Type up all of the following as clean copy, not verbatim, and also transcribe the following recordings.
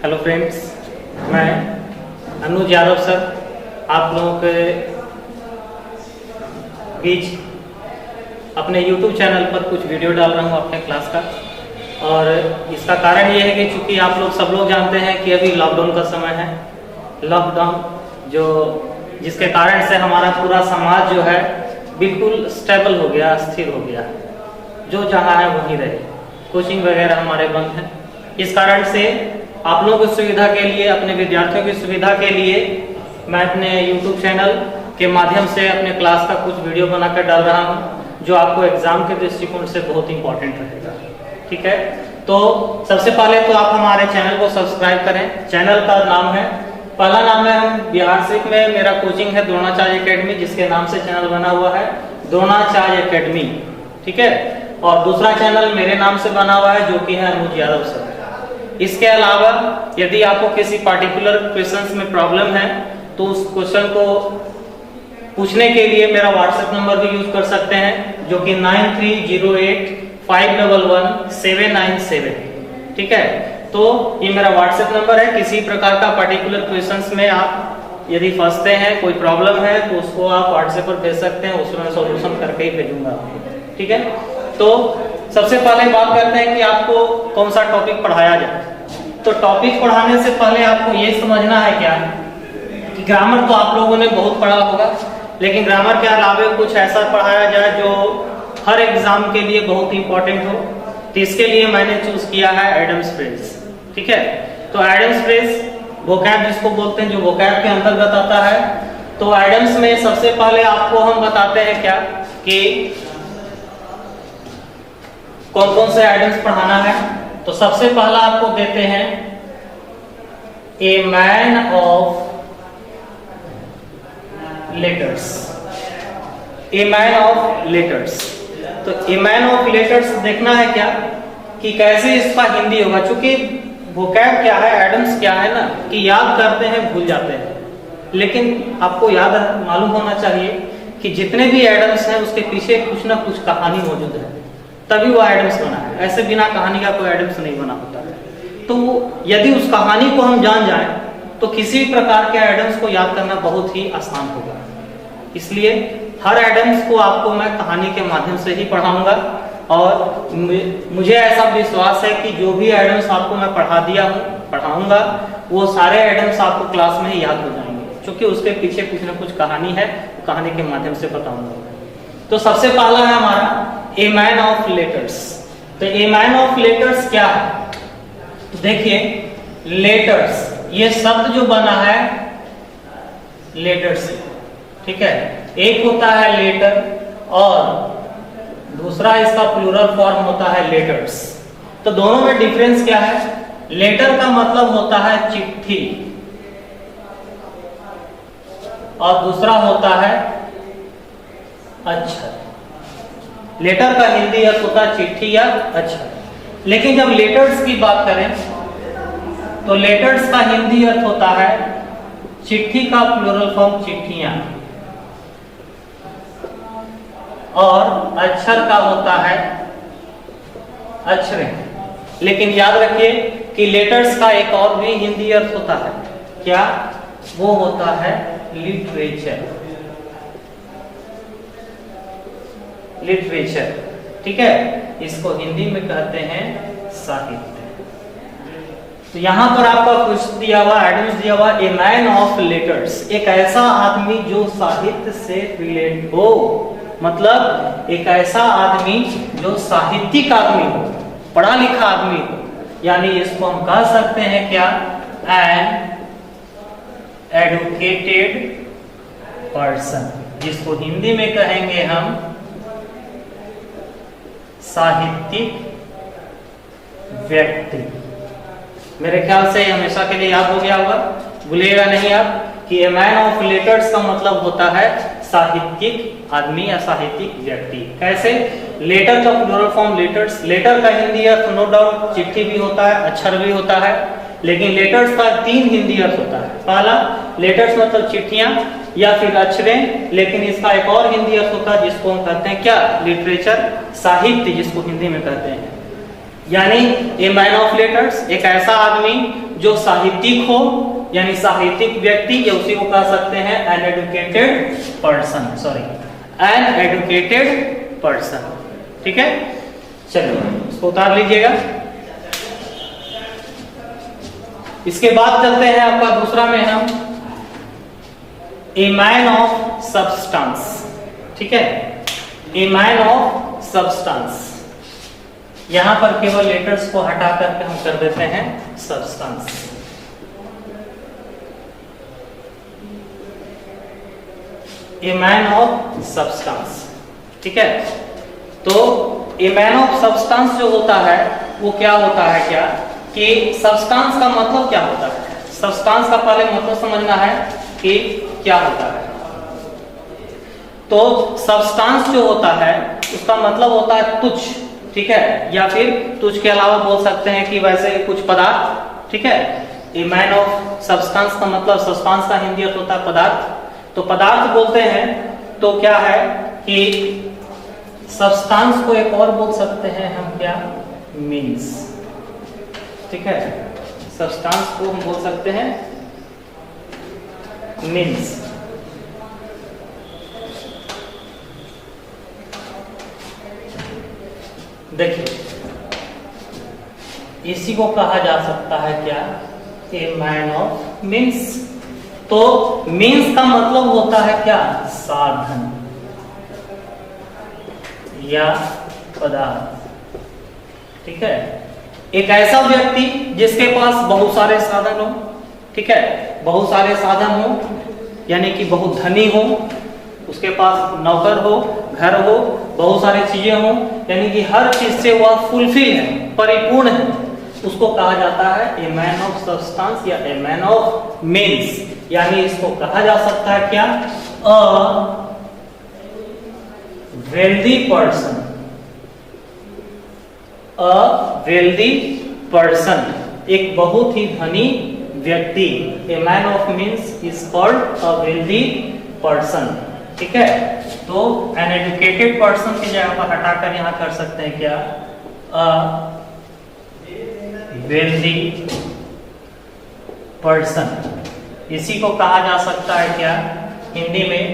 Hello friends, मैं अनुज Yadav sir आप लोगों के बीच अपने YouTube चैनल पर कुछ वीडियो डाल रहा हूँ अपने क्लास का। और इसका कारण ये है कि चूंकि आप लोग सब लोग जानते हैं कि अभी लॉकडाउन का समय है। लॉकडाउन जिसके कारण से हमारा पूरा समाज जो है बिल्कुल स्टेबल हो गया, स्थिर हो गया है। जो जहाँ है वहीं रहे, कोचिंग वगैरह हमारे बंद हैं। इस कारण से आप लोगों की सुविधा के लिए, अपने विद्यार्थियों की सुविधा के लिए मैं अपने YouTube चैनल के माध्यम से अपने क्लास का कुछ वीडियो बनाकर डाल रहा हूं, जो आपको एग्जाम के दृष्टिकोण से बहुत इंपॉर्टेंट रहेगा। ठीक है, तो सबसे पहले तो आप हमारे चैनल को सब्सक्राइब करें। चैनल का नाम है, पहला नाम है, हम बिहार सिख में मेरा कोचिंग है द्रोणाचार्य एकेडमी, जिसके नाम से चैनल बना हुआ है द्रोणाचार्य एकेडमी। ठीक है, और दूसरा चैनल मेरे नाम से बना हुआ है जो कि है अनुज यादव सर। इसके अलावा यदि आपको किसी पार्टिकुलर क्वेश्चंस में प्रॉब्लम है तो उस क्वेश्चन को पूछने के लिए मेरा व्हाट्सएप नंबर भी यूज कर सकते हैं, जो कि 9308511797। ठीक है, तो ये मेरा व्हाट्सएप नंबर है। किसी प्रकार का पार्टिकुलर क्वेश्चंस में आप यदि फंसते हैं, कोई प्रॉब्लम है, तो उसको आप व्हाट्सएप पर भेज सकते हैं, उसमें मैं सॉल्यूशन करके ही भेजूंगा आपको। ठीक है, तो सबसे पहले बात करते हैं कि आपको कौन सा टॉपिक पढ़ाया जाए। तो टॉपिक पढ़ाने से पहले आपको ये समझना है क्या कि ग्रामर तो आप लोगों ने बहुत पढ़ा होगा, लेकिन ग्रामर के अलावा कुछ ऐसा पढ़ाया जाए जो हर एग्जाम के लिए बहुत इंपॉर्टेंट हो। तो इसके लिए मैंने चूज किया है एडम्स फ्रेज। ठीक है, तो एडम्स फ्रेज वोकैब जिसको बोलते हैं, जो वोकैब के अंतर्गत आता है। तो एडम्स में सबसे पहले आपको हम बताते हैं क्या कि कौन कौन से एडम्स पढ़ाना है। तो सबसे पहला आपको देते हैं a man of letters. A man of letters, तो ए मैन ऑफ लेटर्स देखना है क्या कि कैसे इसका हिंदी होगा। चूंकि वोकैब क्या है, एडम्स क्या है ना, कि याद करते हैं भूल जाते हैं, लेकिन आपको याद मालूम होना चाहिए कि जितने भी एडम्स हैं उसके पीछे कुछ ना कुछ कहानी मौजूद है, तभी वो एडम्स बना है। ऐसे बिना कहानी का कोई एडम्स नहीं बना होता है। तो यदि उस कहानी को हम जान जाएं तो किसी प्रकार के एडम्स को याद करना बहुत ही आसान होगा। इसलिए हर एडम्स को आपको मैं कहानी के माध्यम से ही पढ़ाऊंगा, और मुझे ऐसा विश्वास है कि जो भी एडम्स आपको मैं पढ़ाऊंगा, वो सारे एडम्स आपको क्लास में ही याद हो जाएंगे, क्योंकि उसके पीछे कुछ ना कुछ कहानी है, कहानी के माध्यम से बताऊंगा। तो सबसे पहला है हमारा ए मैन ऑफ लेटर्स। तो ए मैन ऑफ लेटर्स क्या है, तो देखिए लेटर्स, ये शब्द जो बना है लेटर से। ठीक है, एक होता है लेटर और दूसरा इसका प्लूरल फॉर्म होता है लेटर्स। तो दोनों में डिफरेंस क्या है? लेटर का मतलब होता है चिट्ठी और दूसरा होता है अक्षर। लेटर का हिंदी अर्थ होता है चिट्ठी या अक्षर। लेकिन जब लेटर्स की बात करें तो लेटर्स का हिंदी अर्थ होता है चिट्ठी का प्लूरल फॉर्म चिट्ठियां, और अक्षर का होता है अक्षरें। लेकिन याद रखिए कि लेटर्स का एक और भी हिंदी अर्थ होता है, क्या? वो होता है लिटरेचर। लिटरेचर, ठीक है, इसको हिंदी में कहते हैं साहित्य। तो यहां पर आपका क्वेश्चन दिया हुआ, एडम्स दिया हुआ, ए मैन ऑफ लेटर्स, एक ऐसा आदमी जो साहित्य से रिलेट हो, मतलब एक ऐसा आदमी जो साहित्यिक आदमी हो, पढ़ा लिखा आदमी हो। यानी इसको हम कह सकते हैं क्या? एन एडुकेटेड पर्सन, जिसको हिंदी में कहेंगे हम साहित्यिक व्यक्ति। मेरे ख्याल से हमेशा के लिए याद हो गया होगा, भूलिएगा नहीं आप कि ए मैन ऑफ लेटर्स का मतलब होता है साहित्यिक आदमी या साहित्यिक व्यक्ति। कैसे? लेटर का प्लूरल फॉर्म लेटर्स। लेटर का हिंदी अर्थ नो डाउट चिट्ठी भी होता है, अक्षर भी होता है, लेकिन लेटर्स का 3 हिंदी अर्थ होता है। पहला, लेटर्स मतलब चिट्ठियां या फिर अक्षरें, लेकिन इसका एक और हिंदी अर्थ होता है जिसको हम कहते हैं क्या? लिटरेचर, साहित्य, जिसको हिंदी में कहते हैं। यानी ए मैन ऑफ लेटर्स एक ऐसा आदमी जो साहित्यिक हो, यानी साहित्यिक व्यक्ति, या उसी को कह सकते हैं an educated person, sorry an educated person. ठीक है, चलिए इसको उतार लीजिएगा। इसके बाद चलते हैं आपका दूसरा में हम ए मैन ऑफ सब्सटेंस। ठीक है, ए मैन ऑफ सब्सटेंस, यहां पर केवल लेटर्स को हटा करके हम कर देते हैं substance. A man of substance. ठीक है, तो ए मैन ऑफ सब्सटेंस जो होता है वो क्या होता है, क्या कि सब्सटेंस का मतलब क्या होता है। सब्सटेंस का पहले मतलब समझना है कि क्या होता है। तो सब्सटेंस जो होता है उसका मतलब होता है तुच्छ। ठीक है, या फिर तुच्छ के अलावा बोल सकते हैं कि वैसे कुछ पदार्थ। ठीक है, ए मैन ऑफ सब्सटेंस का मतलब, सब्सटेंस का हिंदी अर्थ होता है पदार्थ। तो पदार्थ बोलते हैं तो क्या है कि सब्सटेंस को एक और बोल सकते हैं हम क्या, मीन्स। ठीक है, सब्सटेंस को हम बोल सकते हैं मीन्स। देखिए, इसी को कहा जा सकता है क्या, ए मैन ऑफ मीन्स। तो मीन्स का मतलब होता है क्या, साधन या पदार्थ। ठीक है, एक ऐसा व्यक्ति जिसके पास बहुत सारे साधन हो। ठीक है, बहुत सारे साधन हो, यानी कि बहुत धनी हो, उसके पास नौकर हो, घर हो, बहुत सारी चीजें हो, यानी कि हर चीज से वह फुलफिल है, परिपूर्ण है, उसको कहा जाता है ए मैन ऑफ सब्सटेंस या ए मैन ऑफ मीन्स। यानी इसको कहा जा सकता है क्या, a wealthy person. A wealthy person, एक बहुत ही धनी व्यक्ति। A man of means is called a wealthy person. ठीक है, तो एन एजुकेटेड पर्सन की जगह पर हटाकर यहां कर सकते हैं क्या, अ वेल्दी पर्सन। इसी को कहा जा सकता है क्या, हिंदी में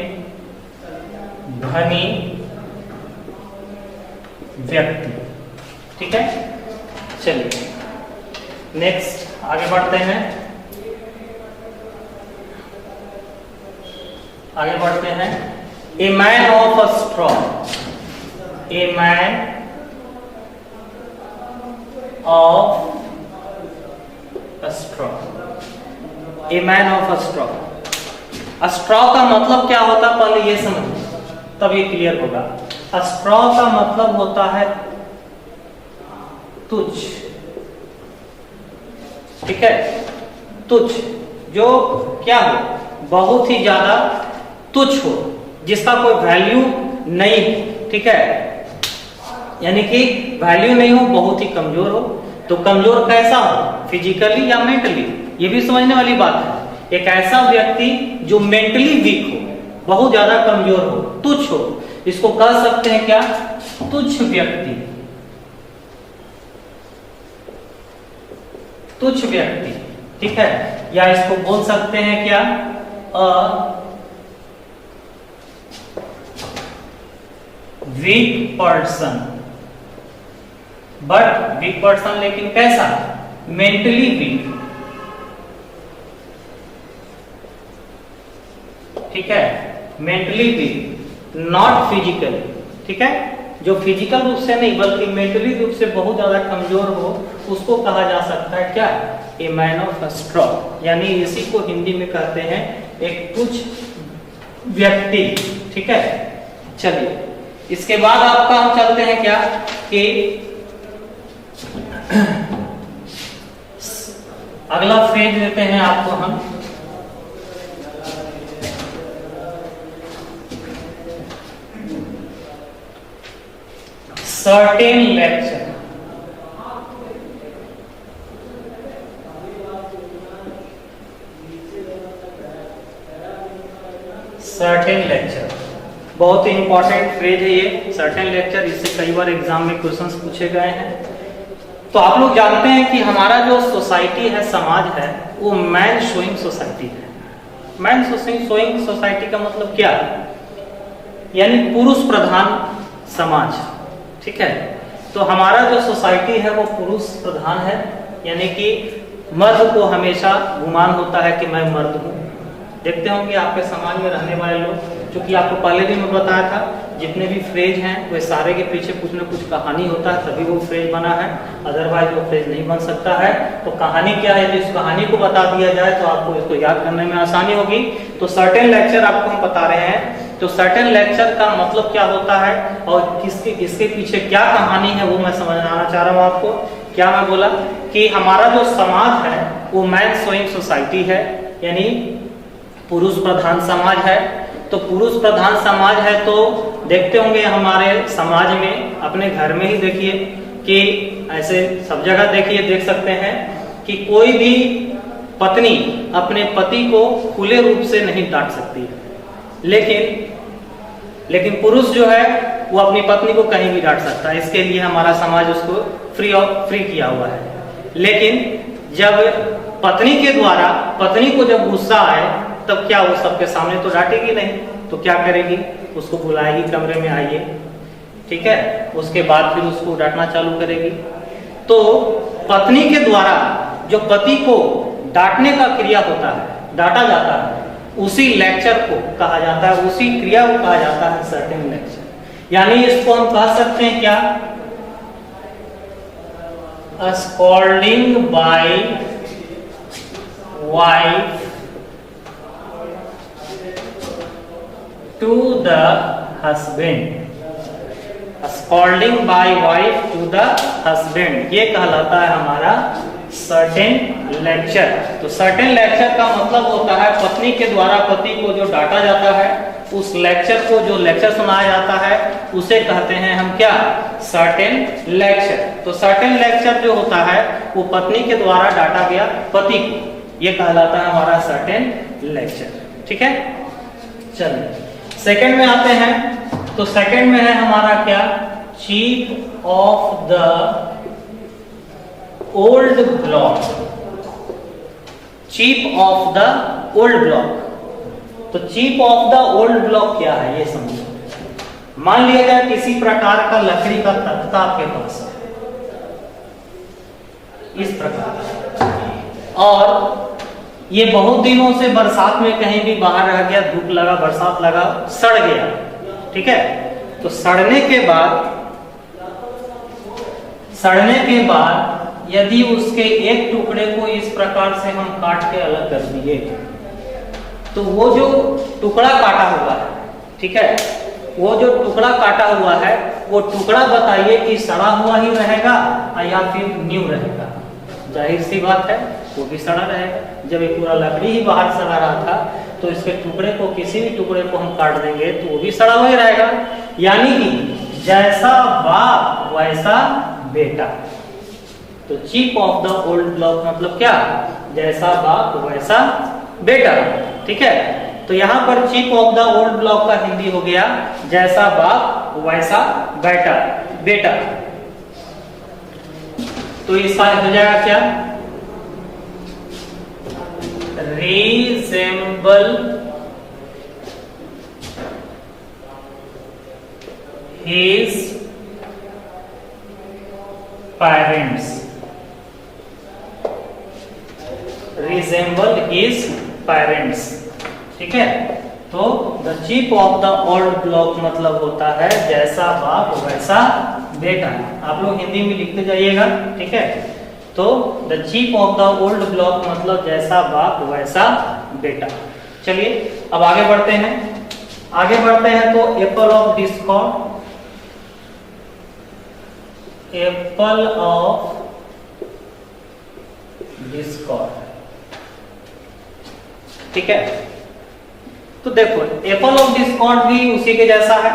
धनी व्यक्ति। ठीक है, चलिए नेक्स्ट आगे बढ़ते हैं। आगे बढ़ते हैं, a man of a straw. A man of a straw. A man of a straw. Straw का मतलब क्या होता है पहले ये समझ, तब ये क्लियर होगा। स्ट्रॉ का मतलब होता है तुच्छ। ठीक है, तुच्छ जो क्या हो, बहुत ही ज्यादा तुच्छ हो, जिसका कोई वैल्यू नहीं। ठीक है, यानी कि वैल्यू नहीं हो, बहुत ही कमजोर हो। तो कमजोर कैसा हो, फिजिकली या मेंटली, ये भी समझने वाली बात है। एक ऐसा व्यक्ति जो मेंटली वीक हो, बहुत ज्यादा कमजोर हो, तुच्छ हो, इसको कह सकते हैं क्या, तुच्छ व्यक्ति। तुच्छ व्यक्ति। ठीक है, या इसको बोल सकते हैं क्या, weak person. But weak person लेकिन कैसा, मेंटली वीक। ठीक है, मेंटली वीक, नॉट फिजिकली। ठीक है, जो फिजिकल रूप से नहीं बल्कि मेंटली रूप से बहुत ज्यादा कमजोर हो, उसको कहा जा सकता है क्या, a man of a straw. यानी इसी को हिंदी में कहते हैं एक तुच्छ व्यक्ति। ठीक है, चलिए इसके बाद आपका हम चलते हैं क्या कि अगला फ्रेज देते हैं आपको हम, सर्टेन लेक्चर। सर्टेन लेक्चर बहुत ही इंपॉर्टेंट फ्रेज है ये, सर्टेन लेक्चर। इससे कई बार एग्जाम में क्वेश्चंस पूछे गए हैं। तो आप लोग जानते हैं कि हमारा जो सोसाइटी है, समाज है, वो मैन शोइंग सोसाइटी है। मैन शोइंग सोसाइटी का मतलब क्या है? यानी पुरुष प्रधान समाज, ठीक है। तो हमारा जो सोसाइटी है वो पुरुष प्रधान है, यानी कि मर्द को हमेशा गुमान होता है कि मैं मर्द हूँ। देखते होंगे आपके समाज में रहने वाले लोग, क्योंकि आपको पहले दिन में बताया था, जितने भी फ्रेज हैं वे सारे के पीछे कुछ न कुछ कहानी होता है, तभी वो फ्रेज बना है, अदरवाइज वो फ्रेज नहीं बन सकता है। तो कहानी क्या है, इस कहानी को बता दिया जाए तो आपको इसको याद करने में आसानी होगी। तो सर्टेन लेक्चर आपको हम बता रहे हैं, तो सर्टेन लेक्चर का मतलब क्या होता है और इसके पीछे क्या कहानी है वो मैं समझाना चाह रहा हूँ आपको। क्या मैं बोला कि हमारा जो समाज है वो मैन शोइंग सोसाइटी है, यानी पुरुष प्रधान समाज है। तो पुरुष प्रधान समाज है तो देखते होंगे हमारे समाज में, अपने घर में ही देखिए कि ऐसे सब जगह देखिए, देख सकते हैं कि कोई भी पत्नी अपने पति को खुले रूप से नहीं डांट सकती है, लेकिन पुरुष जो है वो अपनी पत्नी को कहीं भी डांट सकता है। इसके लिए हमारा समाज उसको फ्री किया हुआ है। लेकिन जब पत्नी के द्वारा पत्नी को जब गुस्सा आए तब क्या वो सबके सामने तो डांटेगी नहीं, तो क्या करेगी, उसको बुलाएगी कमरे में, आइए, ठीक है। उसके बाद फिर उसको डांटना चालू करेगी। तो पत्नी के द्वारा जो पति को डांटने का क्रिया होता है, डांटा जाता है, उसी लेक्चर को कहा जाता है, उसी क्रिया को कहा जाता है सर्टेन लेक्चर। यानी इसको हम कह सकते हैं क्या, scolding by wife to the husband, scolding by wife to the husband, ये कहलाता है हमारा सर्टेन लेक्चर। तो सर्टेन लेक्चर का मतलब होता है पत्नी के द्वारा पति को जो डांटा जाता है, उस लेक्चर को, जो लेक्चर सुनाया जाता है, उसे कहते हैं हम क्या, सर्टेन लेक्चर। तो सर्टेन लेक्चर जो होता है वो पत्नी के द्वारा डांटा गया पति को, ये कहलाता है हमारा सर्टेन लेक्चर, ठीक है। चलिए सेकंड में आते हैं। तो सेकंड में है हमारा क्या, chief of the old block, chief of the old block. तो chief of the old block क्या है ये समझो। मान लिया जाए किसी प्रकार का लकड़ी का तख्ता आपके पास है, इस प्रकार, और ये बहुत दिनों से बरसात में कहीं भी बाहर रह गया, धूप लगा, बरसात लगा, सड़ गया, ठीक है। तो सड़ने के बाद यदि उसके एक टुकड़े को इस प्रकार से हम काट के अलग कर दिए, तो वो जो टुकड़ा काटा हुआ है, ठीक है, वो जो टुकड़ा काटा हुआ है, वो टुकड़ा बताइए कि सड़ा हुआ ही रहेगा या फिर न्यू रहेगा। जाहिर सी बात है वो भी सड़ा रहेगा। जब ये पूरा लकड़ी ही बाहर सड़ा रहा था, तो इसके टुकड़े को, किसी भी टुकड़े को हम काट देंगे तो वो भी सड़ा हुआ ही रहेगा। यानी कि जैसा बाप वैसा बेटा। तो chief of the old block मतलब क्या, जैसा बाप वैसा बेटा, ठीक है। तो यहाँ पर chief of the old block का हिंदी हो गया जैसा बाप वैसा बेटा। तो इसका हो जाएगा क्या, resemble his parents, resemble his parents, ठीक है। तो the chief of the old block मतलब होता है जैसा बाप वैसा बेटा। आप लोग हिंदी में लिखते जाइएगा, ठीक है। तो the chief of the old block मतलब जैसा बाप वैसा बेटा। चलिए अब आगे बढ़ते हैं। तो Apple of Discord, Apple of Discord, ठीक है। तो देखो एप्पल ऑफ डिस्कॉर्ड भी उसी के जैसा है,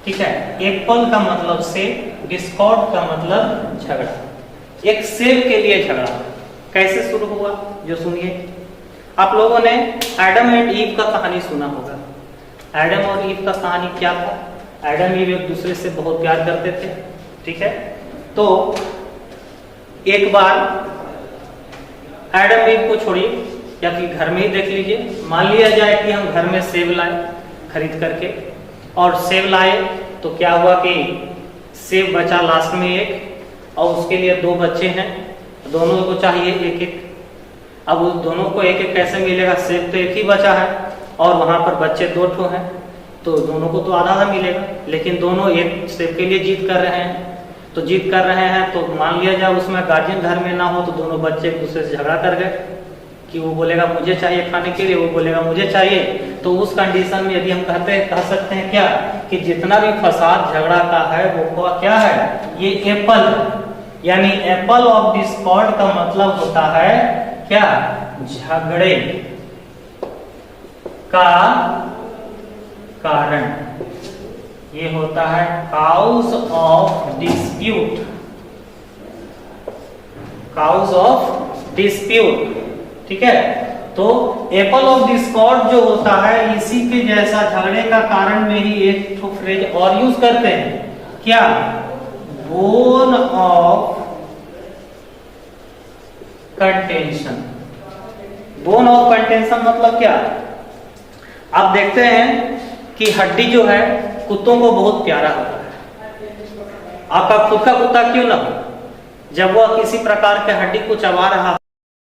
ठीक है। एप्पल का मतलब सेब, डिस्कॉर्ड का मतलब झगड़ा। एक सेब के लिए झगड़ा कैसे शुरू हुआ, जो सुनिए। आप लोगों ने एडम एंड ईव का कहानी सुना होगा। एडम और ईव का कहानी क्या था, एडम ईव एक दूसरे से बहुत प्यार करते थे, ठीक है। तो एक बार एडम ईव को छोड़िए या फिर घर में ही देख लीजिए। मान लिया जाए कि हम घर में सेब लाए खरीद करके, और सेब लाए तो क्या हुआ कि सेब बचा लास्ट में एक, और उसके लिए 2 बच्चे हैं, दोनों को चाहिए एक एक। अब उस दोनों को एक एक कैसे मिलेगा? सेब तो एक ही बचा है और वहां पर बच्चे 2 ठो हैं, तो दोनों को तो आधा आधा मिलेगा। लेकिन दोनों एक सेब के लिए जीत कर रहे हैं, तो जीत कर रहे हैं तो मान लिया जाए उसमें गार्जियन घर में ना हो, तो दोनों बच्चे एक दूसरे से झगड़ा कर गए कि वो बोलेगा मुझे चाहिए खाने के लिए, वो बोलेगा मुझे चाहिए। तो उस कंडीशन में यदि हम कह सकते हैं क्या कि जितना भी फसाद झगड़ा का है वो क्या है? ये एप्पल, यानी एप्पल ऑफ डिस्कॉर्ड का मतलब होता है क्या? झगड़े का कारण। ये होता है cause of dispute, cause of dispute. ठीक है, तो एप्पल ऑफ डिस्कॉर्ड जो होता है इसी के जैसा झगड़े का कारण में ही एक तो फ्रेज और यूज करते हैं क्या? Bone of contention. Bone of contention मतलब क्या? आप देखते हैं कि हड्डी जो है कुत्तों को बहुत प्यारा होता है। आपका खुद का कुत्ता क्यों ना हो, जब वह किसी प्रकार के हड्डी को चबा रहा